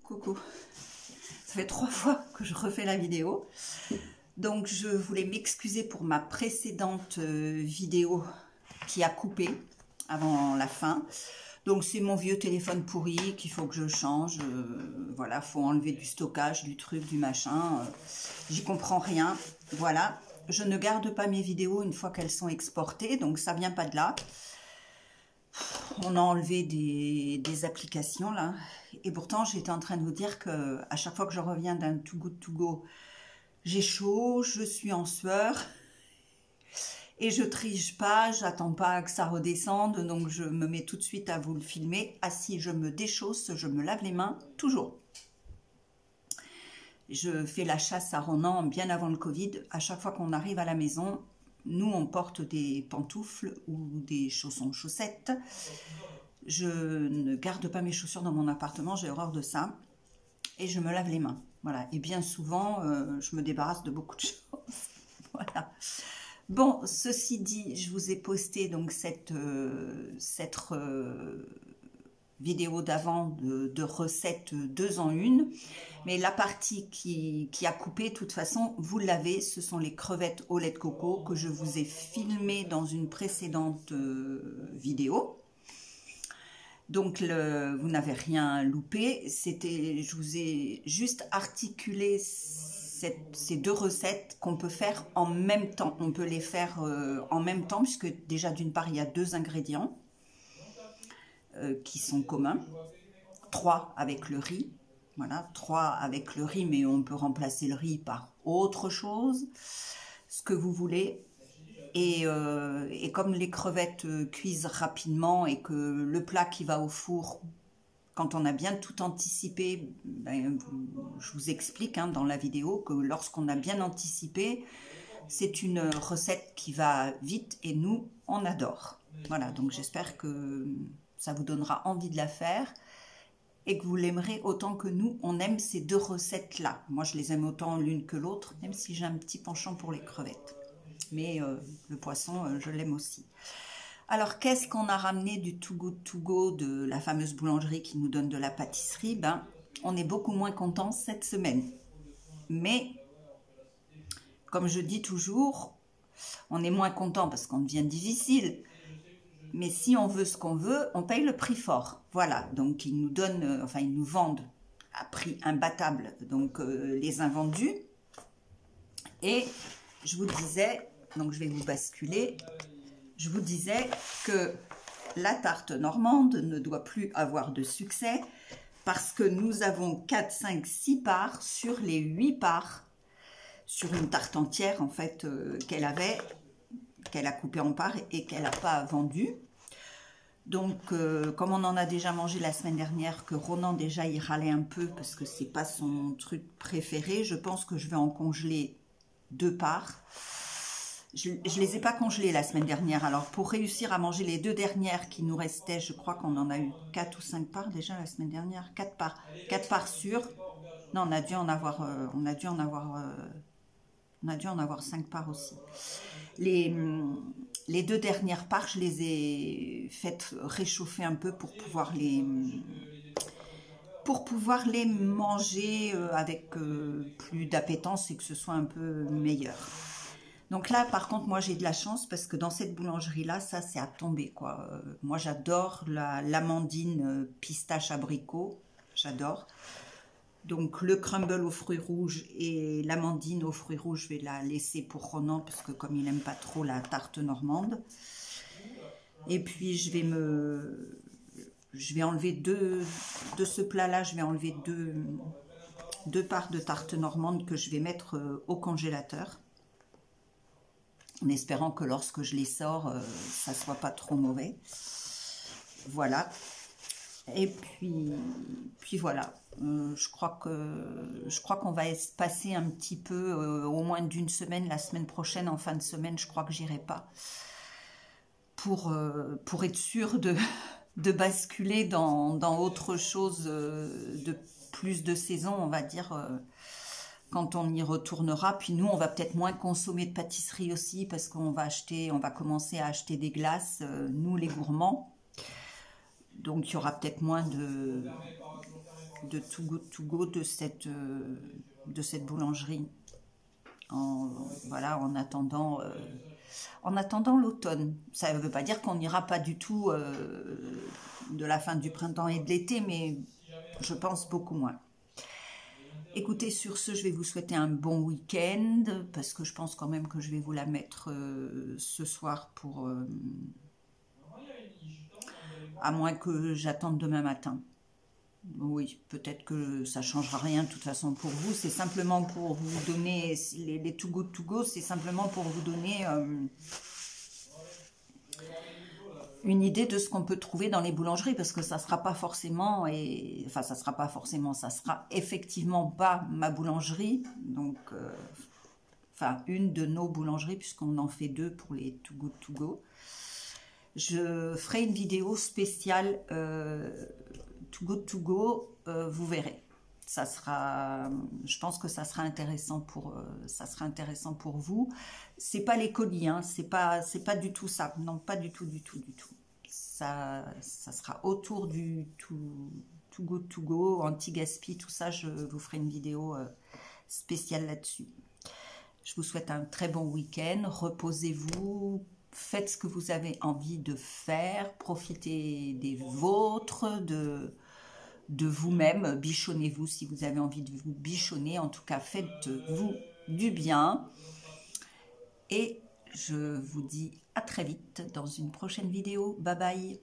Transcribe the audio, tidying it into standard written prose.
Coucou. Ça fait 3 fois que je refais la vidéo. Donc je voulais m'excuser pour ma précédente vidéo qui a coupé avant la fin. Donc c'est mon vieux téléphone pourri qu'il faut que je change. Voilà, faut enlever du stockage, du truc, du machin. J'y comprends rien. Voilà, je ne garde pas mes vidéos une fois qu'elles sont exportées, donc ça vient pas de là. On a enlevé des applications là, et pourtant j'étais en train de vous dire que à chaque fois que je reviens d'un Too Good To Go, j'ai chaud, je suis en sueur et je triche pas, j'attends pas que ça redescende, donc je me mets tout de suite à vous le filmer. Ah si, je me déchausse, je me lave les mains, toujours. Je fais la chasse à Ronan bien avant le Covid. À chaque fois qu'on arrive à la maison, nous on porte des pantoufles ou des chaussons chaussettes. Je ne garde pas mes chaussures dans mon appartement, j'ai horreur de ça. Et je me lave les mains. Voilà. Et bien souvent, je me débarrasse de beaucoup de choses. Voilà. Bon, ceci dit, je vous ai posté donc cette vidéo d'avant de recettes 2 en 1. Mais la partie qui a coupé, de toute façon, vous l'avez. Ce sont les crevettes au lait de coco que je vous ai filmées dans une précédente vidéo. Donc, vous n'avez rien loupé. Je vous ai juste articulé ces 2 recettes qu'on peut faire en même temps. On peut les faire en même temps, puisque déjà, d'une part, il y a 2 ingrédients qui sont communs. 3 avec le riz. Voilà, 3 avec le riz, mais on peut remplacer le riz par autre chose, ce que vous voulez. Et comme les crevettes cuisent rapidement et que le plat qui va au four, quand on a bien tout anticipé, ben, je vous explique dans la vidéo que lorsqu'on a bien anticipé, c'est une recette qui va vite et nous, on adore. Voilà, donc j'espère que ça vous donnera envie de la faire et que vous l'aimerez autant que nous, on aime ces 2 recettes-là. Moi, je les aime autant l'une que l'autre, même si j'ai un petit penchant pour les crevettes. Mais le poisson, je l'aime aussi. Alors, qu'est-ce qu'on a ramené du Too Good To Go de la fameuse boulangerie qui nous donne de la pâtisserie? Ben, on est beaucoup moins content cette semaine. Mais, comme je dis toujours, on est moins content parce qu'on devient difficile. Mais si on veut ce qu'on veut, on paye le prix fort. Voilà, donc ils nous donnent, enfin ils nous vendent à prix imbattable, donc les invendus. Et je vous disais, donc je vais vous basculer, je vous disais que la tarte normande ne doit plus avoir de succès parce que nous avons 4, 5, 6 parts sur les 8 parts, sur une tarte entière en fait qu'elle a coupée en parts et qu'elle n'a pas vendue. Donc, comme on en a déjà mangé la semaine dernière, que Ronan déjà il râlait un peu parce que c'est pas son truc préféré, je pense que je vais en congeler 2 parts. Je les ai pas congelées la semaine dernière. Alors, pour réussir à manger les 2 dernières qui nous restaient, je crois qu'on en a eu 4 ou 5 parts déjà la semaine dernière. 4 parts. 4 parts sûres. Non, on a dû en avoir 5 parts aussi. Les 2 dernières parts, je les ai faites réchauffer un peu pour pouvoir les manger avec plus d'appétence et que ce soit un peu meilleur. Donc là, par contre, moi j'ai de la chance parce que dans cette boulangerie-là, ça c'est à tomber quoi. Moi j'adore l'amandine pistache abricot, j'adore. Donc le crumble aux fruits rouges et l'amandine aux fruits rouges, je vais la laisser pour Ronan parce que comme il n'aime pas trop la tarte normande. Et puis je vais enlever de ce plat-là, je vais enlever 2 parts de tarte normande que je vais mettre au congélateur. En espérant que lorsque je les sors, ça ne soit pas trop mauvais. Voilà. Et puis voilà, je crois qu'on va passer un petit peu, au moins d'une semaine, la semaine prochaine, en fin de semaine, je crois que j'irai pas, pour être sûr de basculer dans autre chose, de plus de saison, on va dire, quand on y retournera. Puis nous, on va peut-être moins consommer de pâtisserie aussi, parce qu'on va commencer à acheter des glaces, nous les gourmands. Donc, il y aura peut-être moins de Too Good To Go de cette boulangerie. Voilà, en attendant l'automne. Ça ne veut pas dire qu'on n'ira pas du tout de la fin du printemps et de l'été, mais je pense beaucoup moins. Écoutez, sur ce, je vais vous souhaiter un bon week-end, parce que je pense quand même que je vais vous la mettre ce soir pour... à moins que j'attende demain matin. Oui, peut-être que ça ne changera rien de toute façon pour vous. C'est simplement pour vous donner, les Too Good To Go, c'est simplement pour vous donner une idée de ce qu'on peut trouver dans les boulangeries, parce que ça ne sera pas forcément, ça sera effectivement pas ma boulangerie, donc, une de nos boulangeries, puisqu'on en fait deux pour les Too Good To Go. Je ferai une vidéo spéciale Too Good To Go, vous verrez. Ça sera, je pense que ça sera intéressant pour vous. C'est pas les colis, hein, c'est pas du tout ça. Non, pas du tout. Ça sera autour du Too Good To Go, anti-gaspi, tout ça. Je vous ferai une vidéo spéciale là-dessus. Je vous souhaite un très bon week-end. Reposez-vous. Faites ce que vous avez envie de faire. Profitez des vôtres, de vous-même, bichonnez-vous si vous avez envie de vous bichonner. En tout cas, faites-vous du bien. Et je vous dis à très vite dans une prochaine vidéo. Bye bye.